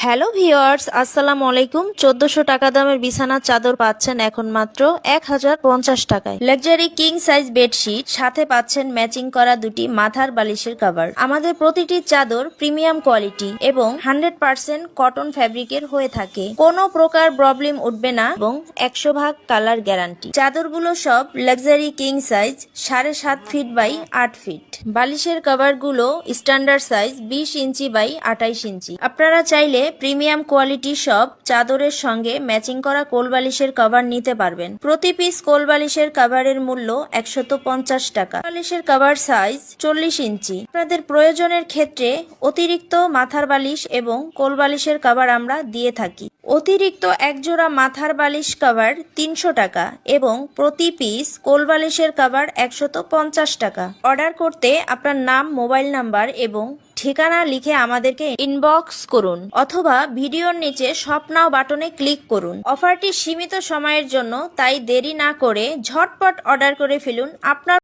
Hello viewers, আসসালামু আলাইকুম। 1400 টাকা দামের বিছানার চাদর পাচ্ছেন এখন মাত্র 1050 টাকায়। লাক্সারি কিং সাইজ বেডশিট, সাথে পাচ্ছেন ম্যাচিং করা দুটি মাথার বালিশের কভার। আমাদের প্রতিটি চাদর প্রিমিয়াম কোয়ালিটি এবং 100% কটন ফ্যাব্রিকের হয়ে থাকে। কোনো প্রকার প্রবলেম উঠবে না এবং 100% কালার গ্যারান্টি। চাদরগুলো সব luxury king size, 7.5 feet by 8 feet. বালিশের কভারগুলো standard size 20 inch by 28 inch. আপনারা চাইলে প্রিমিয়াম কোয়ালিটি সব চাদরের সঙ্গে ম্যাচিং করা কোল বালিশের কভার নিতে পারবেন। প্রতি পিস কোল বালিশের কভারের মূল্য 150 টাকা। বালিশের কভার সাইজ 40 ইঞ্চি। আপনাদের প্রয়োজনের ক্ষেত্রে অতিরিক্ত মাথার বালিশ এবং কোল বালিশের কভার আমরা দিয়ে থাকি। অতিরিক্ত এক জোড়া মাথার বালিশ কভার 300 টাকা এবং প্রতি পিস কোল বালিশের কভার 150 টাকা। অর্ডার করতে আপনার নাম, মোবাইল নাম্বার এবং ঠিকানা লিখে আমাদেরকে ইনবক্স করুন অথবা ভিডিওর নিচে শপ নাও বাটনে ক্লিক করুন। অফারটি সীমিত সময়ের জন্য, তাই দেরি না করে ঝটপট অর্ডার করে ফেলুন আপনার